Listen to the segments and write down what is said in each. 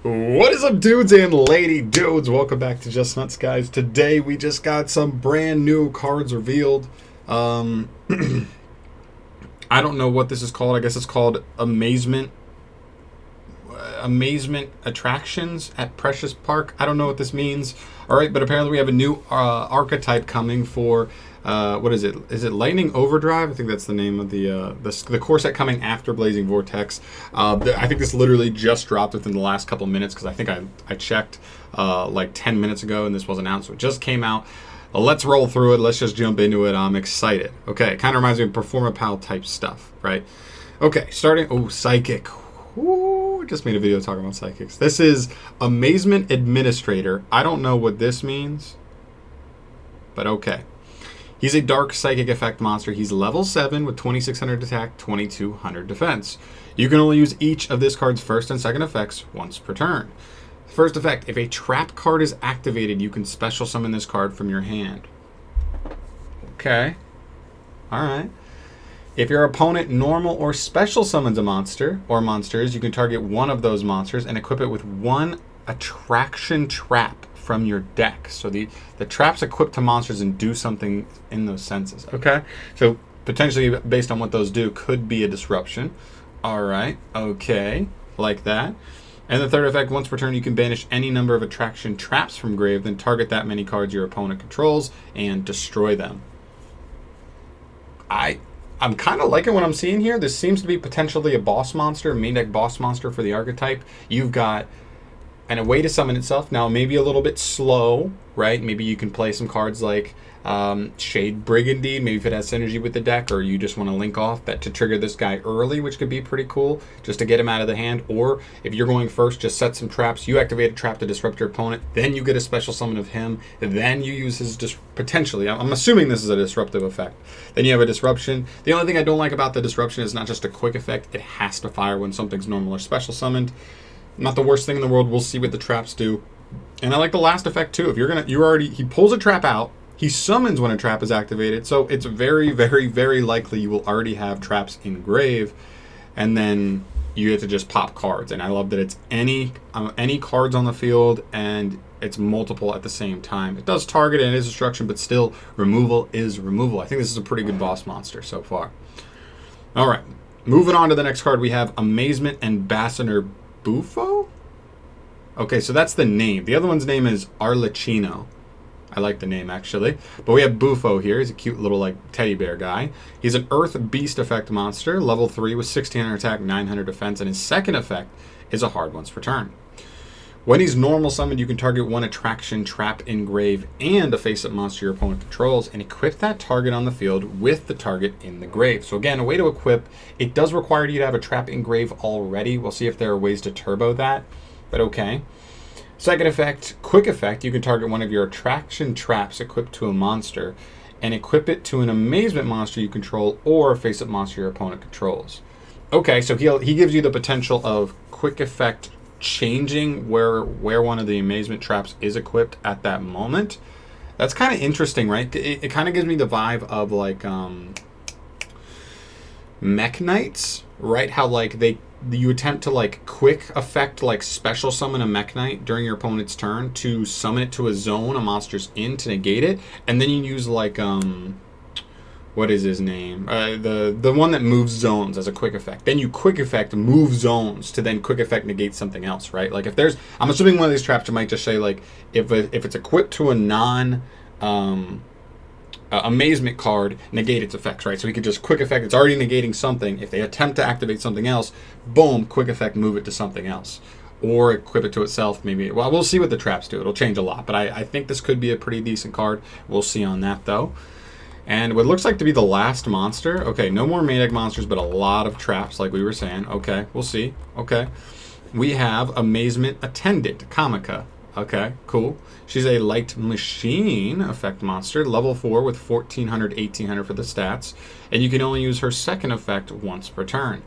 What is up, dudes and lady dudes? Welcome back to Just Nuts, guys. Today we just got some brand new cards revealed. I don't know what this is called. I guess it's called Amazement Attractions at Precious Park. I don't know what this means. All right, but apparently we have a new archetype coming for what is it? Is it Lightning Overdrive? I think that's the name of the core set coming after Blazing Vortex. I think this literally just dropped within the last couple of minutes because I think I checked like 10 minutes ago and this was announced. So it just came out. Let's roll through it. Let's just jump into it. I'm excited. Okay, it kind of reminds me of Performapal type stuff, right? Okay, starting. Oh, Psychic. Ooh, just made a video talking about psychics. This is Amazement Administrator. I don't know what this means, but okay. He's a dark psychic effect monster. He's level 7 with 2600 attack, 2200 defense. You can only use each of this card's first and second effects once per turn. First effect, if a trap card is activated, you can special summon this card from your hand. Okay. Alright. If your opponent normal or special summons a monster or monsters, you can target one of those monsters and equip it with one attraction trap from your deck. So the traps equip to monsters and do something in those senses. Okay? So potentially based on what those do could be a disruption. Alright. Okay. Like that. And the third effect, once per turn, you can banish any number of attraction traps from grave, then target that many cards your opponent controls and destroy them. I'm kind of liking what I'm seeing here. This seems to be potentially a boss monster, main deck boss monster for the archetype. You've got a way to summon itself. Now, maybe a little bit slow, right? Maybe you can play some cards like Shade Brigandine, maybe if it has synergy with the deck, or you just want to link off that to trigger this guy early, which could be pretty cool, just to get him out of the hand. Or if you're going first, just set some traps. You activate a trap to disrupt your opponent, then you get a special summon of him, then you use his potentially, I'm assuming this is a disruptive effect. Then you have a disruption. The only thing I don't like about the disruption is not just a quick effect, it has to fire when something's normal or special summoned. Not the worst thing in the world. We'll see what the traps do. And I like the last effect too. If he pulls a trap out, he summons when a trap is activated. So it's very, very, very likely you will already have traps in grave, and then you get to just pop cards. And I love that it's any cards on the field and it's multiple at the same time. It does target and is destruction, but still removal is removal. I think this is a pretty good boss monster so far. All right, moving on to the next card, we have Amazement Ambassador Bufo? Okay, so that's the name. The other one's name is Arlecchino. I like the name, actually. But we have Bufo here. He's a cute little, like, teddy bear guy. He's an Earth Beast effect monster, level 3 with 1600 attack, 900 defense, and his second effect is a hard once per turn. When he's normal summoned, you can target one attraction trap in grave and a face-up monster your opponent controls and equip that target on the field with the target in the grave. So again, a way to equip. It does require you to have a trap in grave already. We'll see if there are ways to turbo that, but okay. Second effect, quick effect, you can target one of your attraction traps equipped to a monster and equip it to an amazement monster you control or a face-up monster your opponent controls. Okay, so he gives you the potential of quick effect changing where one of the amazement traps is equipped at that moment. That's kind of interesting, right? It kind of gives me the vibe of like Mech Knights, right? How like you attempt to like quick effect, like special summon a Mech Knight during your opponent's turn to summon it to a zone a monster's in to negate it, and then you use like what is his name? The one that moves zones as a quick effect. Then you quick effect move zones to then quick effect negate something else, right? Like if there's, I'm assuming one of these traps you might just say like if it's equipped to a non amazement card, negate its effects, right? So we could just quick effect, it's already negating something. If they attempt to activate something else, boom, quick effect, move it to something else. Or equip it to itself, maybe. Well, we'll see what the traps do. It'll change a lot. But I think this could be a pretty decent card. We'll see on that, though. And what looks like to be the last monster. Okay, no more main deck monsters, but a lot of traps, like we were saying. Okay, we'll see. Okay. We have Amazement Attendant, Comica. Okay, cool. She's a light machine effect monster, level 4 with 1400, 1800 for the stats, and you can only use her second effect once per turn.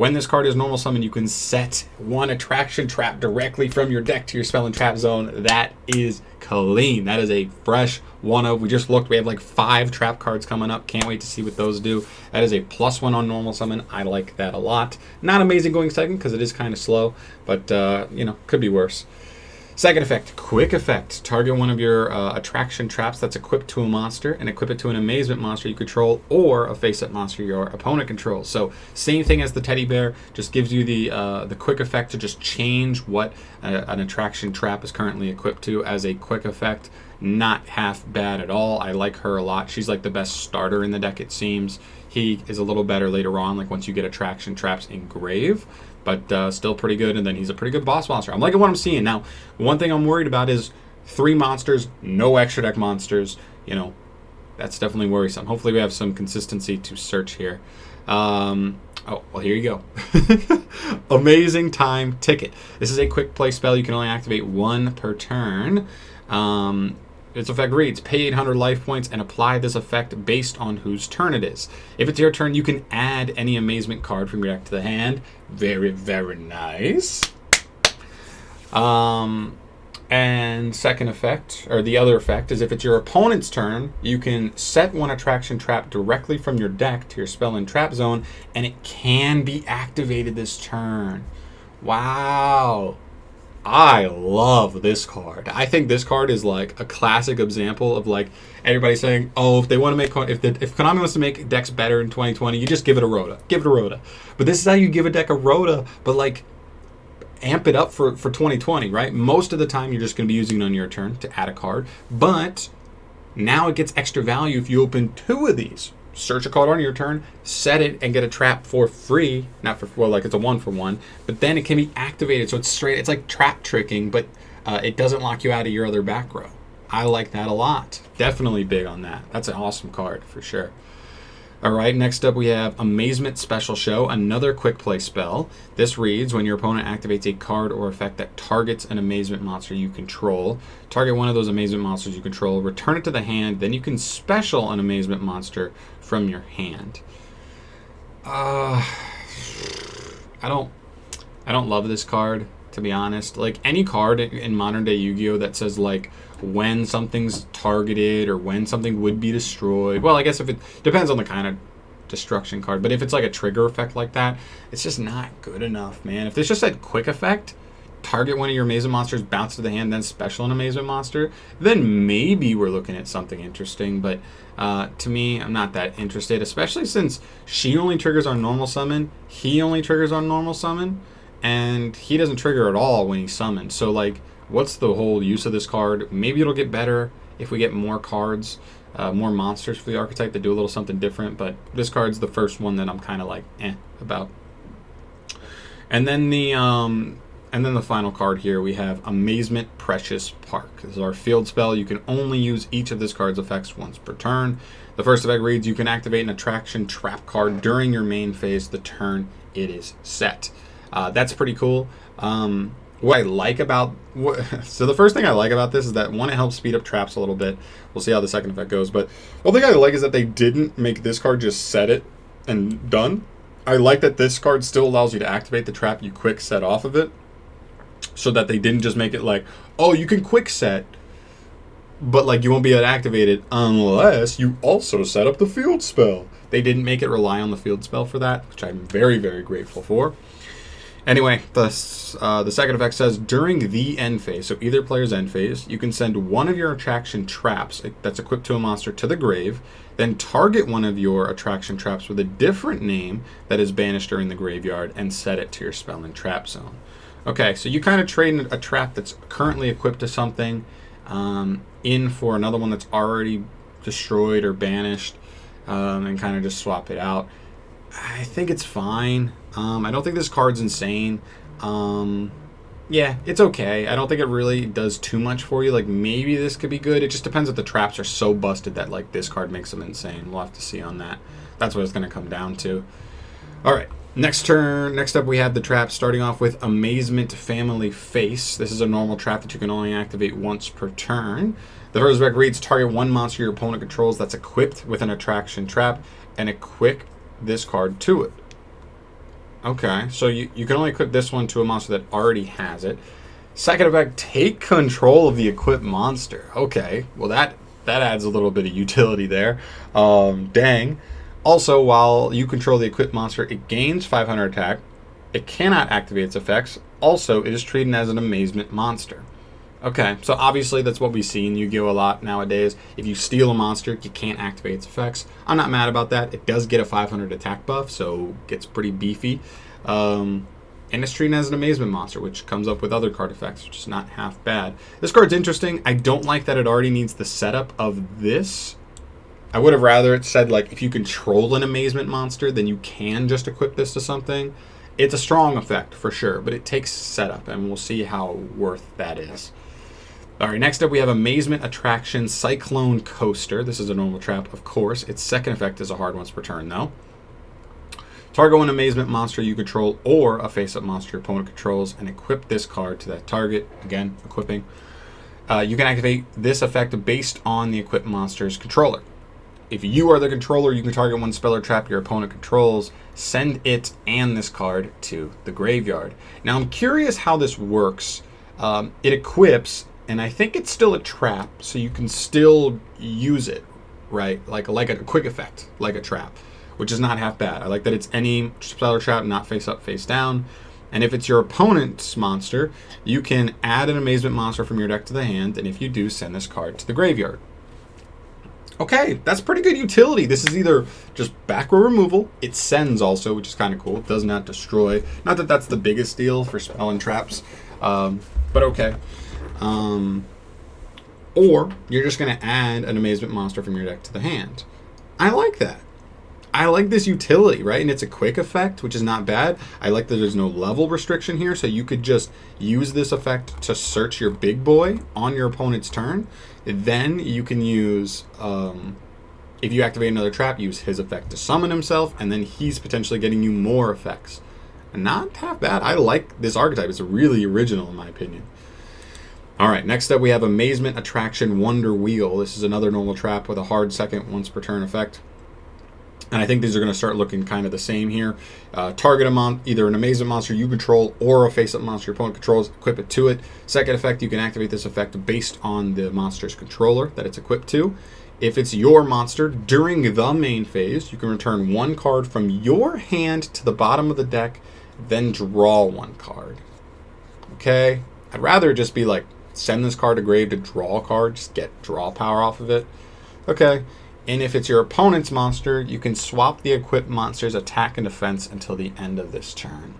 When this card is normal summon, you can set one attraction trap directly from your deck to your spell and trap zone. That is clean. That is a fresh one of. We just looked. We have like 5 trap cards coming up. Can't wait to see what those do. That is a +1 on normal summon. I like that a lot. Not amazing going second because it is kind of slow, but you know, could be worse. Second effect, quick effect. Target one of your attraction traps that's equipped to a monster and equip it to an amazement monster you control or a face-up monster your opponent controls. So same thing as the teddy bear, just gives you the quick effect to just change what an attraction trap is currently equipped to as a quick effect. Not half bad at all. I like her a lot. She's like the best starter in the deck, it seems. He is a little better later on, like once you get attraction traps in grave. But still pretty good, and then he's a pretty good boss monster. I'm liking what I'm seeing. Now, one thing I'm worried about is 3 monsters, no extra deck monsters. You know, that's definitely worrisome. Hopefully we have some consistency to search here. Oh, well, here you go. Amazing Time Ticket. This is a quick play spell. You can only activate 1 per turn. Its effect reads, pay 800 life points and apply this effect based on whose turn it is. If it's your turn, you can add any amazement card from your deck to the hand. Very, very nice. And second effect, or the other effect, is if it's your opponent's turn, you can set one attraction trap directly from your deck to your spell and trap zone, and it can be activated this turn. Wow. I love this card. I think this card is like a classic example of like everybody saying, "Oh, if they want to make if Konami wants to make decks better in 2020, you just give it a Rhoda. Give it a Rhoda." But this is how you give a deck a Rhoda, but like amp it up for 2020, right? Most of the time you're just going to be using it on your turn to add a card, but now it gets extra value if you open 2 of these. Search a card on your turn, set it, and get a trap for free. Not for, well, like it's a 1-for-1, but then it can be activated. So it's straight, it's like trap tricking, but it doesn't lock you out of your other back row. I like that a lot. Definitely big on that. That's an awesome card for sure. All right, next up we have Amazement Special Show, another quick play spell. This reads, when your opponent activates a card or effect that targets an amazement monster you control, target one of those amazement monsters you control, return it to the hand, then you can special an amazement monster from your hand. I don't love this card, to be honest. Like any card in modern day Yu-Gi-Oh that says like when something's targeted or when something would be destroyed. Well, I guess if it depends on the kind of destruction card, but if it's like a trigger effect like that, it's just not good enough, man. If this just said quick effect, target one of your amazement monsters, bounce to the hand, then special an amazement monster, then maybe we're looking at something interesting. But to me, I'm not that interested, especially since she only triggers on normal summon, he only triggers on normal summon, and he doesn't trigger at all when he's summoned. So like, what's the whole use of this card? Maybe it'll get better if we get more cards, more monsters for the archetype that do a little something different, but this card's the first one that I'm kind of like about. And then the final card here, we have Amazement Precious Park. This is our field spell. You can only use each of this card's effects once per turn. The first effect reads, you can activate an attraction trap card during your main phase the turn it is set. That's pretty cool. What I like about so the first thing I like about this is that one, it helps speed up traps a little bit. We'll see how the second effect goes, but one thing I like is that they didn't make this card just set it and done. I like that this card still allows you to activate the trap you quick set off of it, so that they didn't just make it like, oh, you can quick set, but like you won't be able to activate it unless you also set up the field spell. They didn't make it rely on the field spell for that, which I'm very, very grateful for. Anyway, the second effect says, during the end phase, so either player's end phase, you can send one of your attraction traps that's equipped to a monster to the grave, then target one of your attraction traps with a different name that is banished during the graveyard, and set it to your spell and trap zone. Okay, so you kind of trade a trap that's currently equipped to something in for another one that's already destroyed or banished, and kind of just swap it out. I think it's fine. I don't think this card's insane. Yeah, it's okay. I don't think it really does too much for you. Like, maybe this could be good. It just depends if the traps are so busted that, like, this card makes them insane. We'll have to see on that. That's what it's going to come down to. All right. Next up we have the trap, starting off with Amazement Family Face. This is a normal trap that you can only activate once per turn. The first effect reads, target one monster your opponent controls that's equipped with an attraction trap, and equip this card to it. Okay, so you can only equip this one to a monster that already has it. Second effect, take control of the equipped monster. Okay, well that adds a little bit of utility there. Dang. Also, while you control the equipped monster, it gains 500 attack. It cannot activate its effects. Also, it is treated as an amazement monster. Okay, so obviously that's what we see in Yu-Gi-Oh! A lot nowadays. If you steal a monster, you can't activate its effects. I'm not mad about that. It does get a 500 attack buff, so it gets pretty beefy. And it's treated as an amazement monster, which comes up with other card effects, which is not half bad. This card's interesting. I don't like that it already needs the setup of this. I would have rather it said, like, if you control an amazement monster, then you can just equip this to something. It's a strong effect, for sure, but it takes setup, and we'll see how worth that is. All right, next up we have Amazement Attraction Cyclone Coaster. This is a normal trap, of course. Its second effect is a hard once per turn, though. Target one amazement monster you control or a face-up monster your opponent controls and equip this card to that target. Again, equipping. You can activate this effect based on the equipped monster's controller. If you are the controller, you can target one spell or trap your opponent controls, send it and this card to the graveyard. Now, I'm curious how this works. It equips, and I think it's still a trap, so you can still use it, right? Like a quick effect, like a trap, which is not half bad. I like that it's any spell or trap, not face up, face down. And if it's your opponent's monster, you can add an amazement monster from your deck to the hand, and if you do, send this card to the graveyard. Okay, that's pretty good utility. This is either just back row removal. It sends also, which is kind of cool. It does not destroy. Not that that's the biggest deal for spell and traps, but okay. Or you're just going to add an amazement monster from your deck to the hand. I like that. I like this utility, right? And it's a quick effect, which is not bad. I like that there's no level restriction here, so you could just use this effect to search your big boy on your opponent's turn. Then you can use, if you activate another trap, use his effect to summon himself, and then he's potentially getting you more effects. Not half bad. I like this archetype. It's really original in my opinion. All right, next up we have Amazement Attraction Wonder Wheel. This is another normal trap with a hard second once per turn effect. And I think these are going to start looking kind of the same here. Target either an amazement monster you control or a face-up monster your opponent controls, equip it to it. Second effect, you can activate this effect based on the monster's controller that it's equipped to. If it's your monster, during the main phase, you can return one card from your hand to the bottom of the deck, then draw one card. Okay? I'd rather just be like, send this card to grave to draw a card, just get draw power off of it. Okay. And if it's your opponent's monster, you can swap the equipped monster's attack and defense until the end of this turn.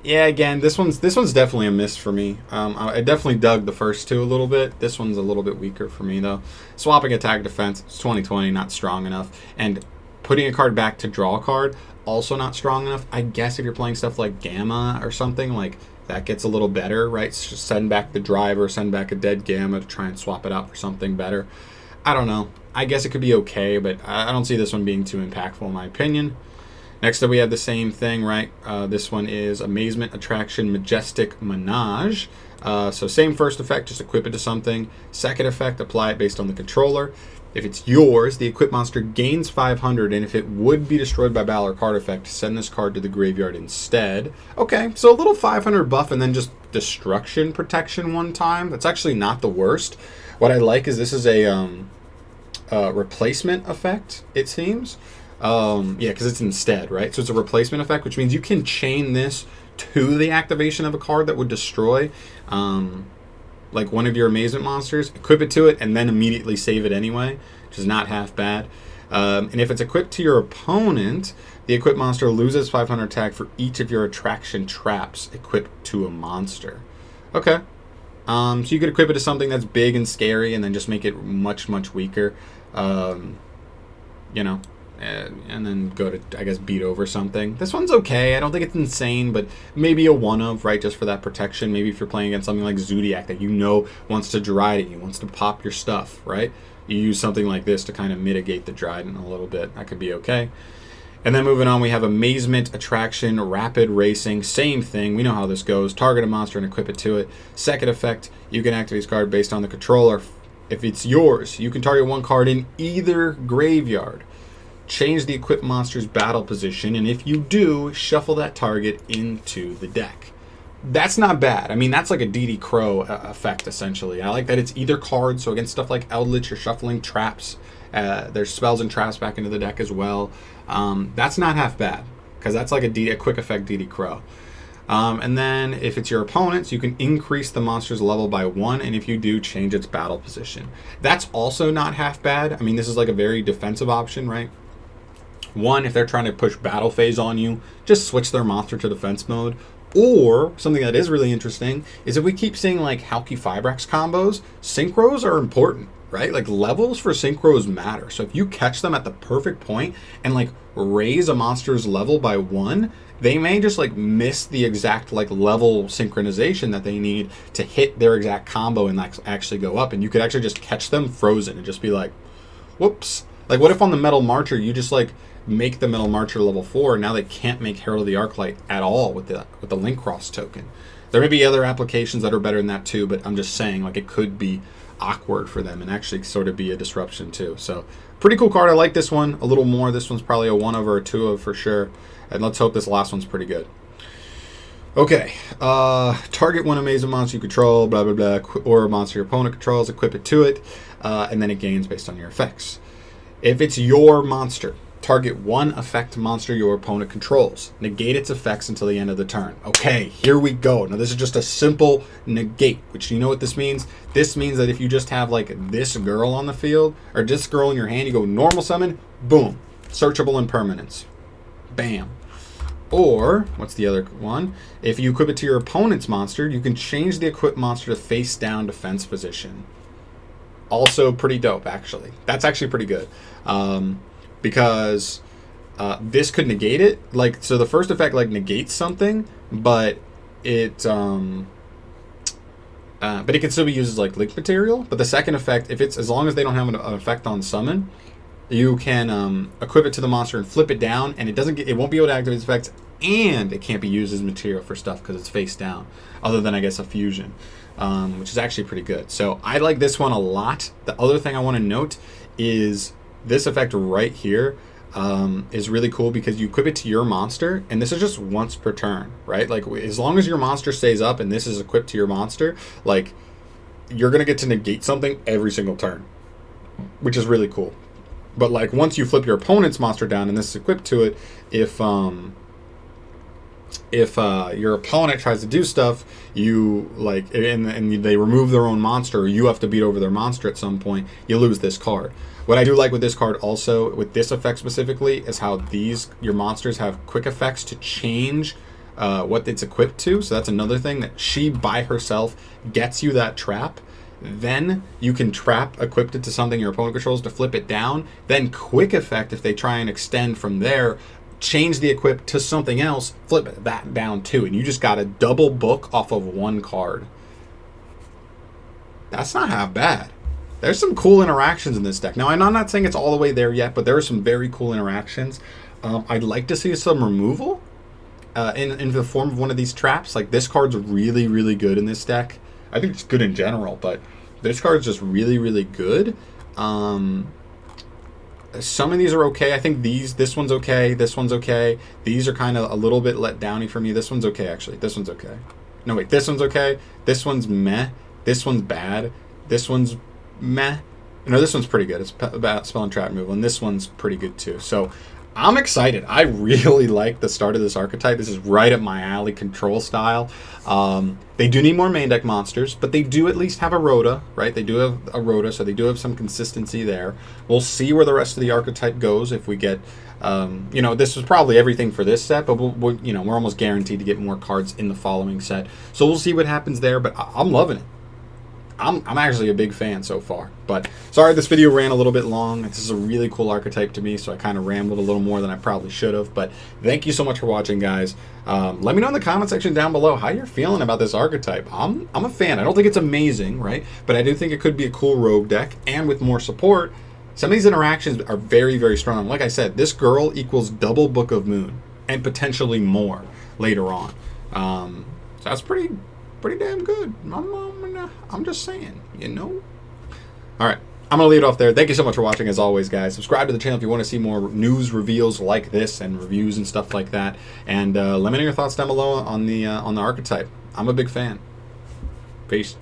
Yeah, again, this one's definitely a miss for me. I definitely dug the first two a little bit. This one's a little bit weaker for me, though. Swapping attack defense, it's 2020, not strong enough. And putting a card back to draw a card, also not strong enough. I guess if you're playing stuff like Gamma or something, like that gets a little better, right? So just send back the driver, send back a dead Gamma to try and swap it out for something better. I don't know. I guess it could be okay, but I don't see this one being too impactful in my opinion. Next up, we have the same thing, right? This one is Amazement Attraction Majestic Minaj. So same first effect, just equip it to something. Second effect, apply it based on the controller. If it's yours, the equipped monster gains 500, and if it would be destroyed by battle or card effect, send this card to the graveyard instead. Okay, so a little 500 buff and then just destruction protection one time. That's actually not the worst. What I like is this is a replacement effect, it seems. Yeah, because it's instead, right? So it's a replacement effect, which means you can chain this to the activation of a card that would destroy like one of your amazement monsters, equip it to it, and then immediately save it anyway, which is not half bad. And if it's equipped to your opponent, the equipped monster loses 500 attack for each of your attraction traps equipped to a monster. Okay. So you could equip it to something that's big and scary and then just make it much, much weaker. You know, and then go to, I guess, beat over something. This one's okay. I don't think it's insane, but maybe a one of, right, just for that protection. Maybe if you're playing against something like Zodiac that you know wants to Dryden you, wants to pop your stuff, right? You use something like this to kind of mitigate the Dryden a little bit. That could be okay. And then moving on, we have Amazement Attraction Rapid Racing. Same thing. We know how this goes. Target a monster and equip it to it. Second effect, you can activate this card based on the controller. If it's yours, you can target one card in either graveyard. change the equipped monster's battle position, and if you do, shuffle that target into the deck. That's not bad. I mean, that's like a DD Crow effect, essentially. I like that it's either card, so against stuff like Eldritch, you're shuffling traps. There's spells and traps back into the deck as well. That's not half bad, because that's like a quick effect DD Crow. And then if it's your opponent's, you can increase the monster's level by 1, and if you do, change its battle position. That's also not half bad. I mean, this is like a very defensive option, right? One, if they're trying to push battle phase on you, just switch their monster to defense mode. Or, something that is really interesting, is if we keep seeing like Halki Fibrax combos, synchros are important, right? Like levels for synchros matter. So if you catch them at the perfect point and like raise a monster's level by 1, they may just like miss the exact like level synchronization that they need to hit their exact combo and like actually go up. And you could actually just catch them frozen and just be like, whoops. Like what if on the Metal Marcher you just like make the Metal Marcher level 4, and now they can't make Herald of the Arclight at all with the Link Cross token. There may be other applications that are better than that too, but I'm just saying like it could be awkward for them and actually sort of be a disruption too. So pretty cool card. I like this one a little more. This one's probably a 1 over a 2 of for sure. And let's hope this last one's pretty good. Okay, target one amazing monster you control, blah, blah, blah, or a monster your opponent controls, equip it to it, and then it gains based on your effects. If it's your monster, target one effect monster your opponent controls. Negate its effects until the end of the turn. Okay, here we go. Now this is just a simple negate, which you know what this means? This means that if you just have like this girl on the field, or this girl in your hand, you go normal summon, boom, searchable Impermanence. Bam. Or, what's the other one? If you equip it to your opponent's monster, you can change the equipped monster to face down defense position. Also pretty dope, actually. That's actually pretty good. Because this could negate it. Like, so the first effect like negates something, but it can still be used as like link material. But the second effect, if it's as long as they don't have an effect on summon, you can equip it to the monster and flip it down, and it won't be able to activate its effects, and it can't be used as material for stuff because it's face down, other than I guess a fusion, which is actually pretty good. So I like this one a lot. The other thing I want to note is this effect right here is really cool because you equip it to your monster, and this is just once per turn, right? Like as long as your monster stays up and this is equipped to your monster, like you're gonna get to negate something every single turn, which is really cool. But like once you flip your opponent's monster down and this is equipped to it, if your opponent tries to do stuff, you like and they remove their own monster, or you have to beat over their monster at some point, you lose this card. What I do like with this card also, with this effect specifically, is how your monsters have quick effects to change what it's equipped to. So that's another thing, that she by herself gets you that trap. Then you can trap equipped it to something your opponent controls to flip it down. Then quick effect, if they try and extend from there, change the equip to something else, flip that down too. And you just got a double book off of one card. That's not half bad. There's some cool interactions in this deck. Now, I'm not saying it's all the way there yet, but there are some very cool interactions. I'd like to see some removal in the form of one of these traps. Like this card's really, really good in this deck. I think it's good in general, but this card's just really, really good. Some of these are okay. I think this one's okay. This one's okay. These are kind of a little bit let downy for me. This one's okay, actually. This one's okay. No, wait. This one's okay. This one's meh. This one's bad. This one's meh. No, this one's pretty good. It's about spell and trap removal, and this one's pretty good too. So I'm excited. I really like the start of this archetype. This is right up my alley control style. They do need more main deck monsters, but they do at least have a Rhoda, right? They do have a Rhoda, so they do have some consistency there. We'll see where the rest of the archetype goes if we get, this was probably everything for this set, but we're almost guaranteed to get more cards in the following set. So we'll see what happens there, but I'm loving it. I'm actually a big fan so far. But sorry this video ran a little bit long. This is a really cool archetype to me, so I kind of rambled a little more than I probably should have. But thank you so much for watching, guys. Let me know in the comment section down below how you're feeling about this archetype. I'm a fan. I don't think it's amazing, right? But I do think it could be a cool rogue deck, and with more support, some of these interactions are very, very strong. Like I said, this girl equals double Book of Moon, and potentially more later on. So that's pretty damn good. I'm just saying, All right. I'm going to leave it off there. Thank you so much for watching, as always, guys. Subscribe to the channel if you want to see more news reveals like this and reviews and stuff like that. And let me know your thoughts down below on the Archetype. I'm a big fan. Peace.